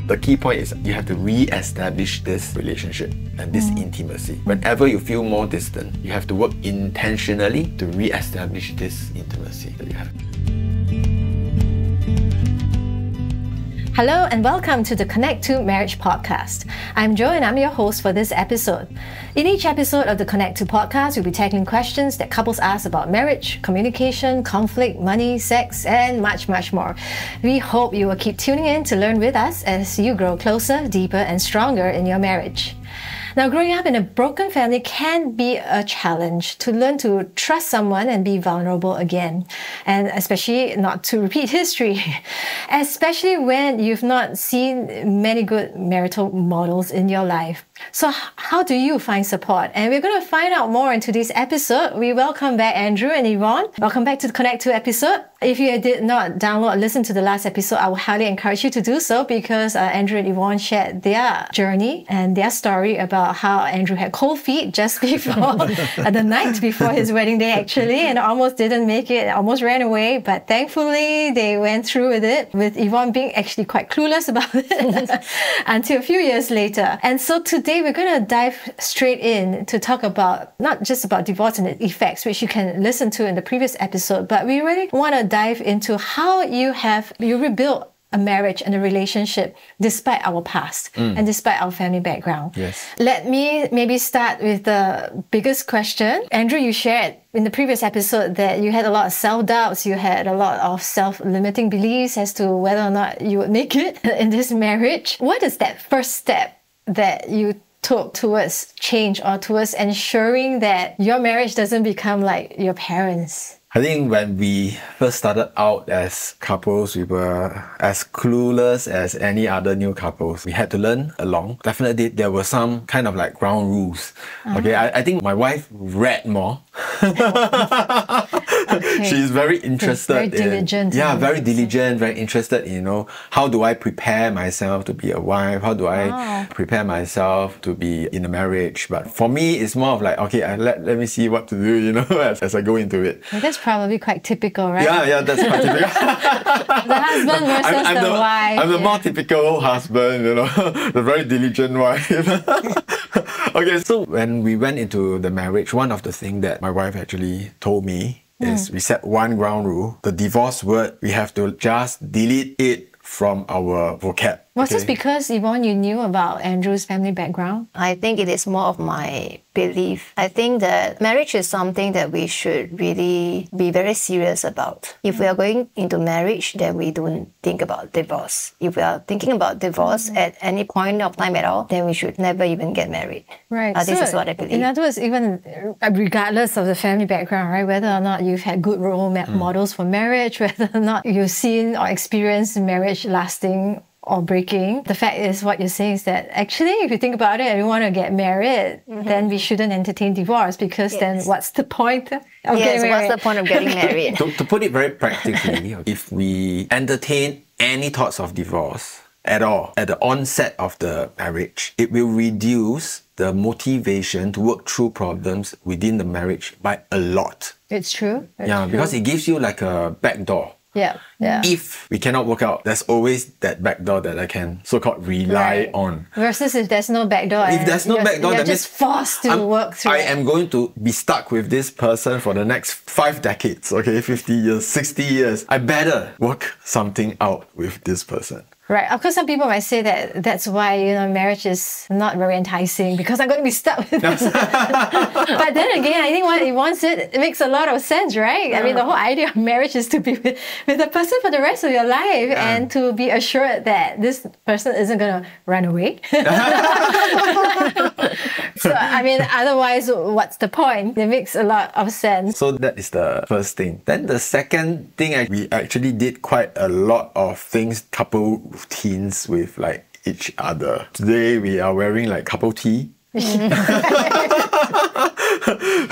The key point is you have to re-establish this relationship and this intimacy. Whenever you feel more distant, you have to work intentionally to re-establish this intimacy that you have. Hello and welcome to the Connect2 Marriage Podcast. I'm Jo and I'm your host for this episode. In each episode of the Connect2 Podcast, we'll be tackling questions that couples ask about marriage, communication, conflict, money, sex, and much, much more. We hope you will keep tuning in to learn with us as you grow closer, deeper, and stronger in your marriage. Now, growing up in a broken family can be a challenge to learn to trust someone and be vulnerable again, and especially not to repeat history, especially when you've not seen many good marital models in your life. So how do you find support? And we're going to find out more in today's episode. We welcome back Andrew and Evon. Welcome back to the Connect2 episode. If you did not download or listen to the last episode, I would highly encourage you to do so because Andrew and Evon shared their journey and their story about how Andrew had cold feet just before the night before his wedding day actually, and almost didn't make it, almost ran away, but thankfully they went through with it, with Evon being actually quite clueless about it until a few years later. And so today we're going to dive straight in to talk about not just about divorce and its effects, which you can listen to in the previous episode, but we really want to dive into how you rebuilt a marriage and a relationship despite our past and despite our family background. Yes. Let me maybe start with the biggest question. Andrew, you shared in the previous episode that you had a lot of self-doubts, you had a lot of self-limiting beliefs as to whether or not you would make it in this marriage. What is that first step that you took towards change or towards ensuring that your marriage doesn't become like your parents'? I think when we first started out as couples, we were as clueless as any other new couples. We had to learn along. Definitely, there were some kind of like ground rules. Okay, I think my wife read more. Okay. She's very interested. Very diligent. Very diligent, very interested in, how do I prepare myself to be a wife? How do I prepare myself to be in a marriage? But for me, it's more of like, okay, let me see what to do, as I go into it. That's probably quite typical, right? Yeah, that's quite typical. The husband versus the wife. I'm the more typical husband, the very diligent wife. Okay, so when we went into the marriage, one of the things that my wife actually told me is we set one ground rule. The divorce word, we have to just delete it from our vocab. Was this because, Evon, you knew about Andrew's family background? I think it is more of my belief. I think that marriage is something that we should really be very serious about. If we are going into marriage, then we don't think about divorce. If we are thinking about divorce at any point of time at all, then we should never even get married. Right. This is what I believe. In other words, even regardless of the family background, right, whether or not you've had good role models for marriage, whether or not you've seen or experienced marriage lasting or breaking. The fact is, what you're saying is that actually, if you think about it and you want to get married, then we shouldn't entertain divorce because then what's the point of getting married? What's the point of getting married? To put it very practically, if we entertain any thoughts of divorce at all at the onset of the marriage, it will reduce the motivation to work through problems within the marriage by a lot. It's true. Because it gives you like a back door. Yeah. If we cannot work out, there's always that back door that I can so-called rely on. Versus if there's no back door. If there's no back door, you're that just forced to work through I am going to be stuck with this person for the next 5 decades, 50 years, 60 years. I better work something out with this person. Right. Of course, some people might say that that's why, marriage is not very enticing because I'm going to be stuck with this. But then again, I think what he wants it makes a lot of sense, right? I mean, the whole idea of marriage is to be with a person for the rest of your life and to be assured that this person isn't going to run away. So, I mean, otherwise, what's the point? It makes a lot of sense. So that is the first thing. Then the second thing, we actually did quite a lot of things, couple routines with like each other. Today we are wearing like couple tea. That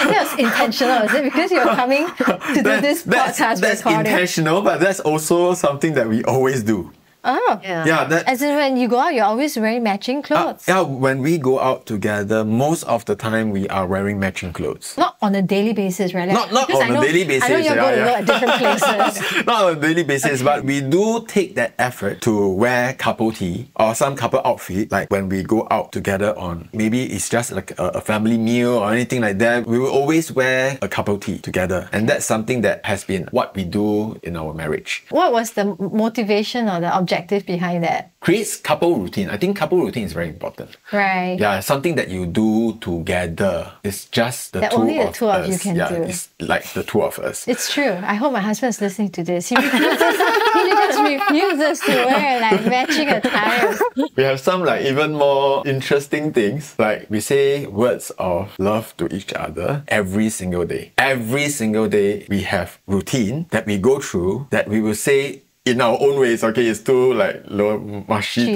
was intentional, is it? Because you're coming to do this podcast that's recording. Intentional, but that's also something that we always do. Oh. Yeah, that. As in when you go out, you're always wearing matching clothes. Yeah, when we go out together, most of the time we are wearing matching clothes. Not on a daily basis, right? Not Because on a daily basis. I know you're going to work at different places. Not on a daily basis, but we do take that effort to wear couple tee or some couple outfit. Like when we go out together on, maybe it's just like a family meal or anything like that, we will always wear a couple tee together. And that's something that has been what we do in our marriage. What was the motivation or the objective behind that? Creates couple routine. I think couple routine is very important. Right. Yeah, something that you do together. It's just the That two only the of two of us. you can yeah, do. It's like the two of us. It's true. I hope my husband is listening to this. He just refuses to wear like matching attire. We have some like even more interesting things. Like we say words of love to each other every single day. Every single day we have routine that we go through that we will say in our own ways. Okay, it's too like mushy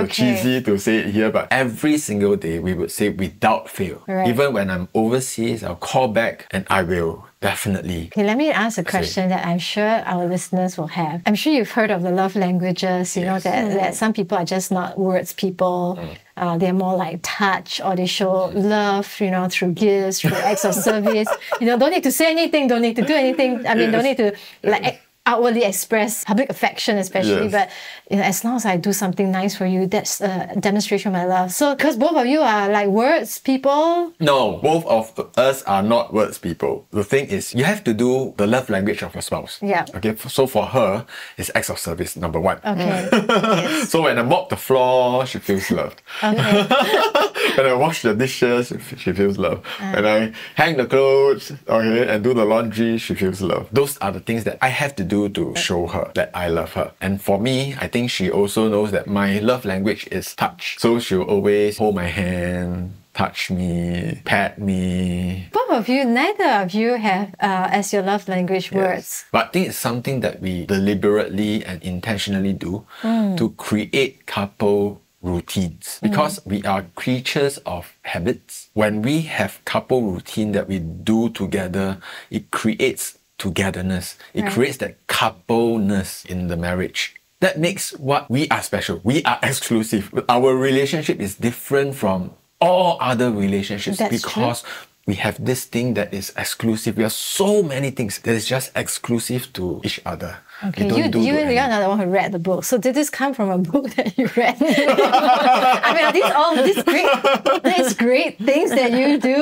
cheesy to say it here, but every single day we would say without fail. Right. Even when I'm overseas, I'll call back and I will definitely. Okay, let me ask a question that I'm sure our listeners will have. I'm sure you've heard of the love languages, you know, that some people are just not words people. They're more like touch, or they show love, you know, through gifts, through acts of service. You know, don't need to say anything, don't need to do anything. I mean, don't need to like outwardly express public affection, especially. But you know, as long as I do something nice for you, that's a demonstration of my love. So, because both of you are like words people. No, both of us are not words people. The thing is, you have to do the love language of your spouse. Yeah. Okay. So for her, it's acts of service, number one. Okay. So when I mop the floor, she feels loved. Okay. When I wash the dishes, she feels loved. When I hang the clothes, okay, and do the laundry, she feels loved. Those are the things that I have to do to show her that I love her. And for me, I think she also knows that my love language is touch. So she'll always hold my hand, touch me, pat me. Both of you, neither of you have as your love language words. But I think it's something that we deliberately and intentionally do to create couple routines, because we are creatures of habits. When we have couple routine that we do together, it creates togetherness. It creates that coupleness in the marriage. That makes what we are special. We are exclusive. Our relationship is different from all other relationships. That's because we have this thing that is exclusive. We have so many things that is just exclusive to each other. Okay, you're another one who read the book. So did this come from a book that you read? I mean, are these all these great things that you do?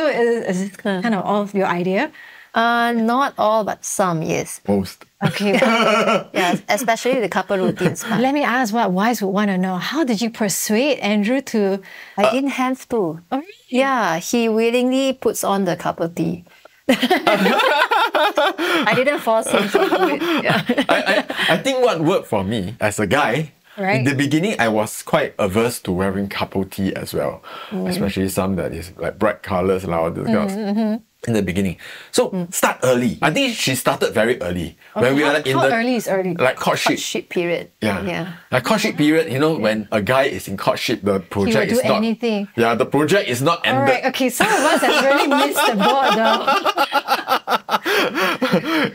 Is it kind of all of your idea? Not all, but some, yes. Most. Okay. Yeah, especially the couple routines. Let me ask what wives would want to know. How did you persuade Andrew to... I didn't have to. Oh, really? Yeah, he willingly puts on the couple tee. I didn't force him to do it. Yeah. I think what worked for me as a guy, in the beginning, I was quite averse to wearing couple tee as well, especially some that is like bright colors and all those girls. In the beginning. So start early. I think she started very early. Okay, when we are how early is early? Like courtship. Courtship period. Yeah. Like courtship period, you know, when a guy is in courtship, the project is not... anything. Yeah, the project is not ended. Alright, okay, some of us have really missed the boat though.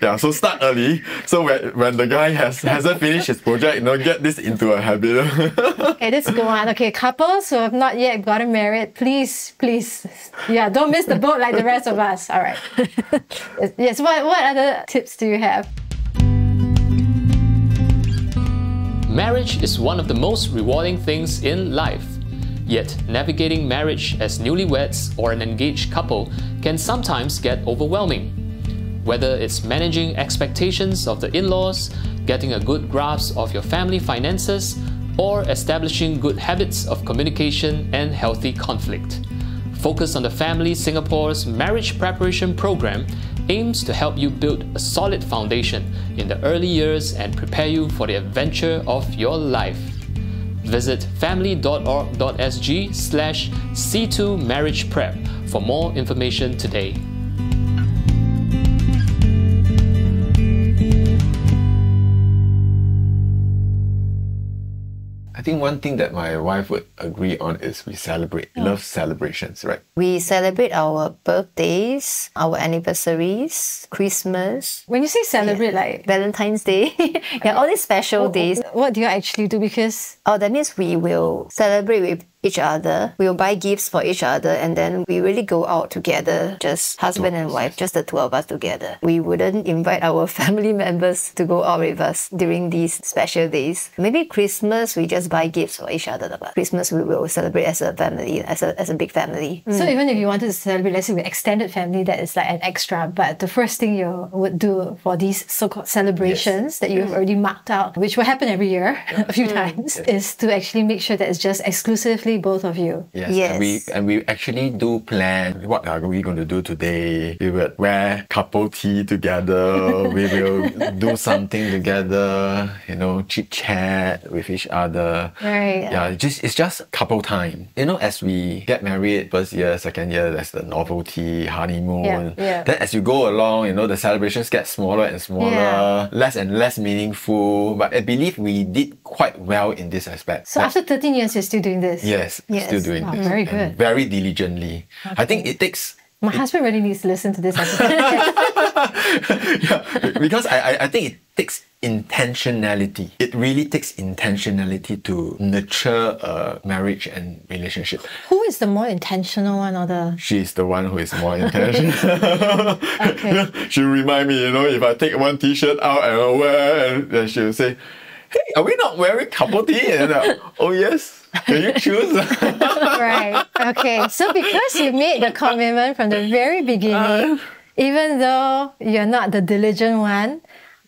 Yeah, so start early. So when the guy hasn't finished his project, you know, get this into a habit. Okay, let's go on. Okay, couples who have not yet gotten married, please, yeah, don't miss the boat like the rest of us. All right. Yes, what other tips do you have? Marriage is one of the most rewarding things in life. Yet, navigating marriage as newlyweds or an engaged couple can sometimes get overwhelming. Whether it's managing expectations of the in-laws, getting a good grasp of your family finances, or establishing good habits of communication and healthy conflict. Focus on the Family Singapore's Marriage Preparation Program aims to help you build a solid foundation in the early years and prepare you for the adventure of your life. Visit family.org.sg/C2 Marriage Prep for more information today. I think one thing that my wife would agree on is we celebrate. We love celebrations, right? We celebrate our birthdays, our anniversaries, Christmas, When you say celebrate, like, Valentine's Day. Yeah, all these special days. what do you actually do? Because Oh, that means we will celebrate with each other. We will buy gifts for each other, and then we really go out together, just husband and wife, just the two of us together. We wouldn't invite our family members to go out with us during these special days. Maybe Christmas, we just buy gifts for each other. But Christmas, we will celebrate as a family, as a big family. so even if you wanted to celebrate, let's say with extended family, that is like an extra. But the first thing you would do for these so-called celebrations that you've already marked out, which will happen every year a few times, is to actually make sure that it's just exclusively both of you. Yes. Yes. And we actually do plan what are we going to do today. We will wear couple tea together. We will do something together, you know, chit chat with each other. Right. Yeah, it's just couple time. You know, as we get married, first year, second year, there's the novelty, honeymoon. Yeah. Then as you go along, you know, the celebrations get smaller and smaller, Yeah. less and less meaningful. But I believe we did quite well in this aspect. So after 13 years, you're still doing this? Yes, Yes. still doing Oh, this. very And good. very diligently. I think it takes... My husband really needs to listen to this episode. Yeah, because I think it takes intentionality. It really takes intentionality to nurture a marriage and relationship. Who is the more intentional one or the... She's the one who is more intentional. Okay. She'll remind me, you know, if I take one t-shirt out and I wear, and then she'll say, hey, are we not wearing couple tea? And I'm like, oh yes, can you choose? Right. Okay. So because you made the commitment from the very beginning, even though you're not the diligent one,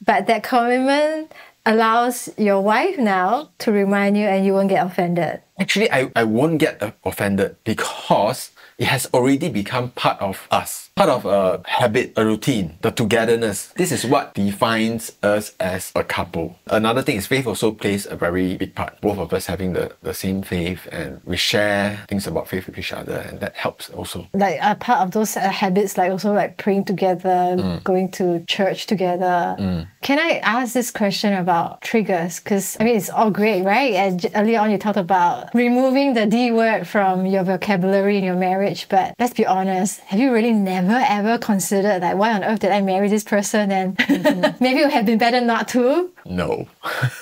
but that commitment allows your wife now to remind you and you won't get offended. Actually, I won't get offended because it has already become part of us, part of a habit, a routine, the togetherness. This is what defines us as a couple. Another thing is faith also plays a very big part. Both of us having the same faith, and we share things about faith with each other, and that helps also. Like a part of those habits, like also like praying together, going to church together. Can I ask this question about triggers? Because I mean, it's all great, right? And earlier on, you talked about removing the D word from your vocabulary in your marriage. But let's be honest, have you really never ever considered like, why on earth did I marry this person? And maybe it would have been better not to. No.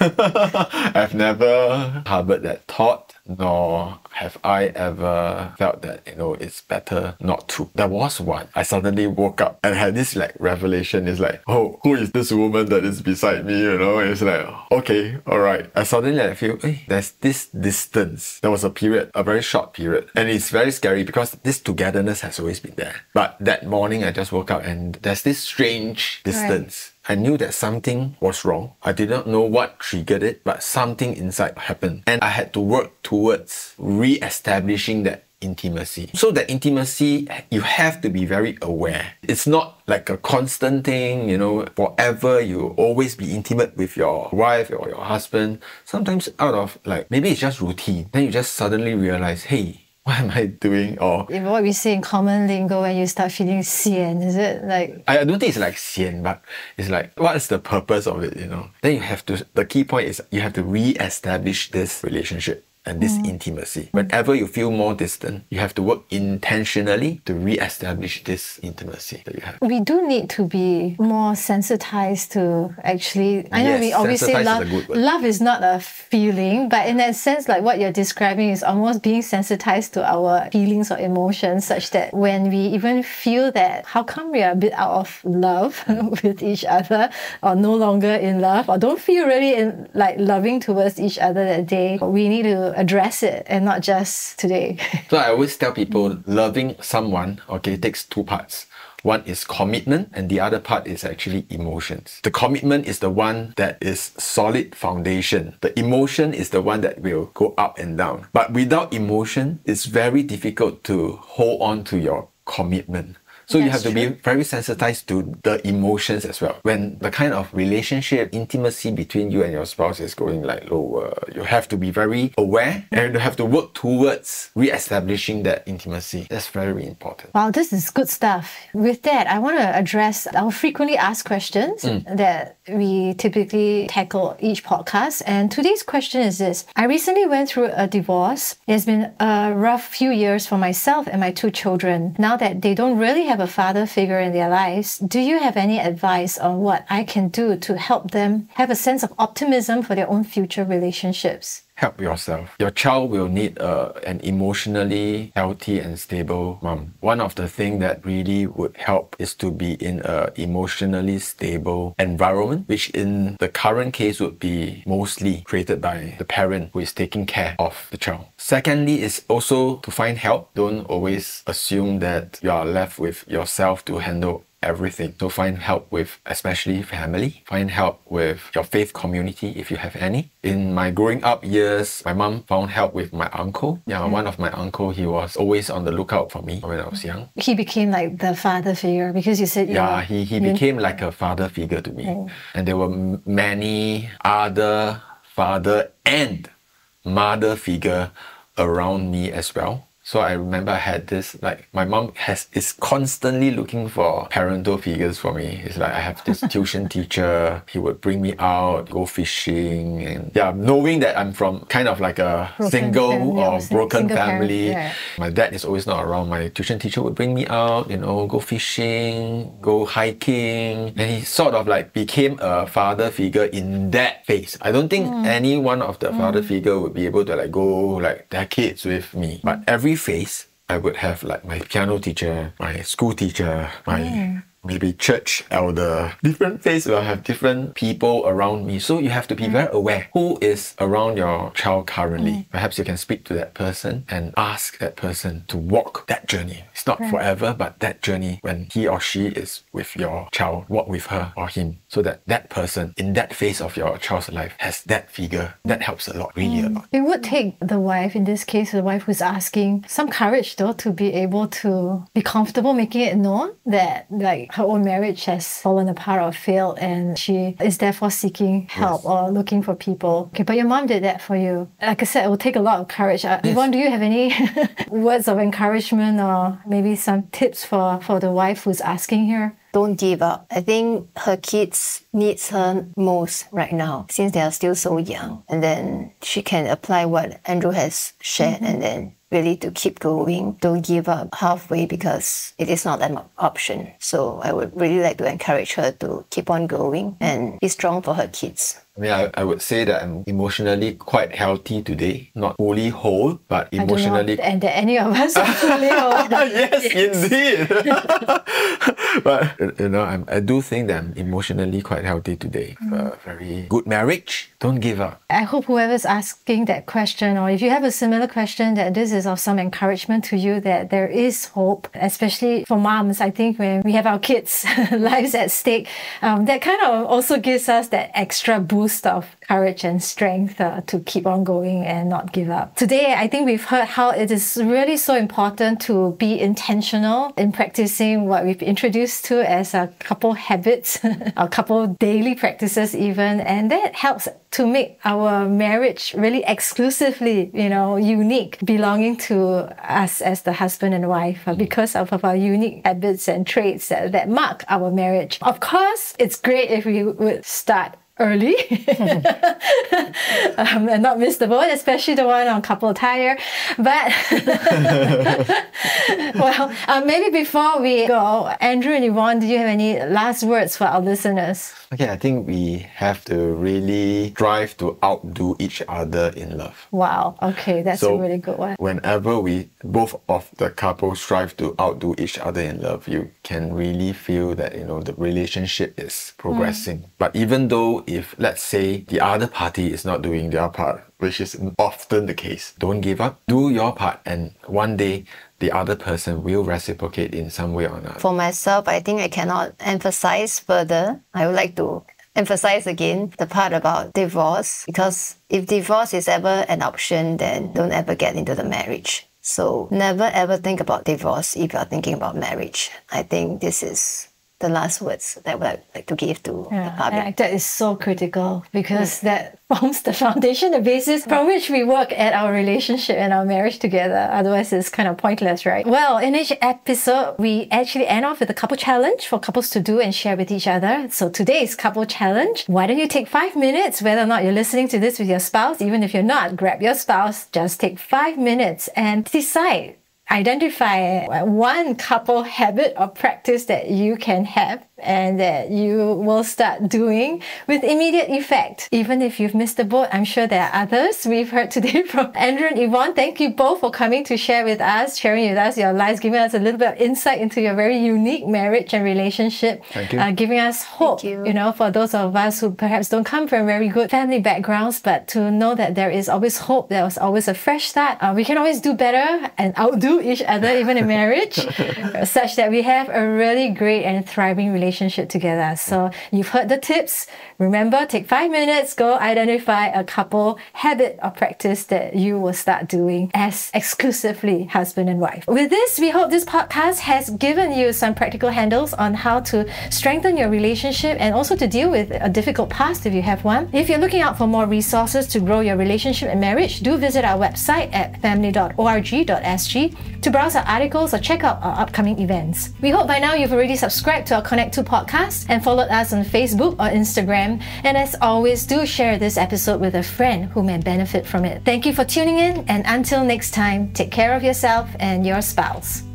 I've never harbored that thought, nor have I ever felt that, you know, it's better not to. There was one. I suddenly woke up and had this like revelation. It's like, oh, who is this woman that is beside me? You know, it's like, okay, all right. I suddenly like, feel, hey, there's this distance. There was a period, a very short period. And it's very scary because this togetherness has always been there. But that morning I just woke up and there's this strange distance. I knew that something was wrong. I did not know what triggered it, but something inside happened. And I had to work towards re-establishing that intimacy. So that intimacy, you have to be very aware. It's not like a constant thing, you know, forever you always be intimate with your wife or your husband. Sometimes out of like, maybe it's just routine. Then you just suddenly realize, hey, what am I doing? Or What we say in common lingo when you start feeling sian, is it like... I don't think it's like sian, but it's like, what is the purpose of it, you know? Then you have to, the key point is you have to re-establish this relationship and this intimacy. Whenever you feel more distant, you have to work intentionally to re-establish this intimacy that you have. We do need to be more sensitized to actually... I know Yes, we always say sensitized is love, a good word. love is not a feeling, but in that sense, like what you're describing is almost being sensitized to our feelings or emotions, such that when we even feel that, how come we are a bit out of love with each other, or no longer in love, or don't feel really in, like loving towards each other that day, we need to address it and not just today. So I always tell people, loving someone, okay, takes two parts. One is commitment and the other part is actually emotions. The commitment is the one that is solid foundation. The emotion is the one that will go up and down. But without emotion, it's very difficult to hold on to your commitment. So you That's have to be very sensitized to the emotions as well. When the kind of relationship, intimacy between you and your spouse is going like lower, you have to be very aware and you have to work towards re-establishing that intimacy. That's very important. Wow, this is good stuff. With that, I want to address our frequently asked questions that we typically tackle each podcast. And today's question is this. I recently went through a divorce. It's been a rough few years for myself and my 2 children. Now that they don't really have a father figure in their lives, do you have any advice on what I can do to help them have a sense of optimism for their own future relationships? Help yourself. Your child will need an emotionally healthy and stable mom. One of the things that really would help is to be in an emotionally stable environment, which in the current case would be mostly created by the parent who is taking care of the child. Secondly is also to find help. Don't always assume that you are left with yourself to handle everything. So find help with especially family. Find help with your faith community if you have any. In my growing up years, my mom found help with my uncle. Yeah, one of my uncle, he was always on the lookout for me when I was young. He became like the father figure because you said... Yeah, he became like a father figure to me. And there were many other father and mother figure around me as well. So I remember I had this, like, my mom is constantly looking for parental figures for me. It's like I have this tuition teacher, he would bring me out, go fishing, and yeah, knowing that I'm from kind of like a broken family. Yeah. My dad is always not around. My tuition teacher would bring me out, you know, go fishing, go hiking, and he sort of like became a father figure in that phase. I don't think any one of the father figure would be able to like go like their kids with me, but every phase, I would have like my piano teacher, my school teacher, my maybe church elder. Different phase will have different people around me. So you have to be very aware who is around your child currently. Perhaps you can speak to that person and ask that person to walk that journey. It's not forever, but that journey when he or she is with your child, walk with her or him. So that that person in that phase of your child's life has that figure. That helps a lot, really a lot. It would take the wife, in this case, the wife who's asking, some courage though to be able to be comfortable making it known that like her own marriage has fallen apart or failed and she is therefore seeking help or looking for people. Okay, but your mom did that for you. Like I said, it will take a lot of courage. Evon, do you have any words of encouragement or maybe some tips for the wife who's asking here? Don't give up. I think her kids needs her most right now since they are still so young. And then she can apply what Andrew has shared and then really to keep going. Don't give up halfway because it is not an option. So I would really like to encourage her to keep on going and be strong for her kids. I mean, I would say that I'm emotionally quite healthy today. Not fully whole, but emotionally... And that any of us are fully whole. Yes, indeed. But, you know, I do think that I'm emotionally quite healthy today. A very good marriage. Don't give up. I hope whoever's asking that question, or if you have a similar question, that this is of some encouragement to you, that there is hope, especially for moms. I think when we have our kids' lives at stake, that kind of also gives us that extra boost of courage and strength to keep on going and not give up. Today, I think we've heard how it is really so important to be intentional in practicing what we've introduced to as a couple habits, a couple daily practices even, and that helps to make our marriage really exclusively, you know, unique, belonging to us as the husband and wife because of our unique habits and traits that mark our marriage. Of course, it's great if we would start early and not miss the boat, especially the one on couple tire. But well, maybe before we go, Andrew and Evon, do you have any last words for our listeners? Okay, I think we have to really strive to outdo each other in love. Wow, okay, that's a really good one. Whenever both of the couple strive to outdo each other in love, you can really feel that, you know, the relationship is progressing. But even though if, let's say, the other party is not doing their part, which is often the case, don't give up. Do your part, and one day the other person will reciprocate in some way or another. For myself, I think I cannot emphasize further. I would like to emphasize again the part about divorce, because if divorce is ever an option, then don't ever get into the marriage. So never ever think about divorce if you're thinking about marriage. I think this is the last words that I would like to give to the public. That is so critical because that forms the foundation, the basis from which we work at our relationship and our marriage together. Otherwise, it's kind of pointless, right? Well, in each episode, we actually end off with a couple challenge for couples to do and share with each other. So today's couple challenge, why don't you take 5 minutes, whether or not you're listening to this with your spouse, even if you're not, grab your spouse, just take 5 minutes and decide. Identify one couple habit or practice that you can have and that you will start doing with immediate effect. Even if you've missed the boat, I'm sure there are others. We've heard today from Andrew and Evon. Thank you both for coming to share with us, sharing with us your lives, giving us a little bit of insight into your very unique marriage and relationship. Thank you. Giving us hope, for those of us who perhaps don't come from very good family backgrounds, but to know that there is always hope, there's always a fresh start. We can always do better and outdo each other, even in marriage, such that we have a really great and thriving relationship together. So you've heard the tips. Remember, take 5 minutes, go identify a couple habit or practice that you will start doing as exclusively husband and wife. With this, we hope this podcast has given you some practical handles on how to strengthen your relationship and also to deal with a difficult past if you have one. If you're looking out for more resources to grow your relationship and marriage, do visit our website at family.org.sg to browse our articles or check out our upcoming events. We hope by now you've already subscribed to our Connect2 podcast and followed us on Facebook or Instagram. And as always, do share this episode with a friend who may benefit from it. Thank you for tuning in, and until next time, take care of yourself and your spouse.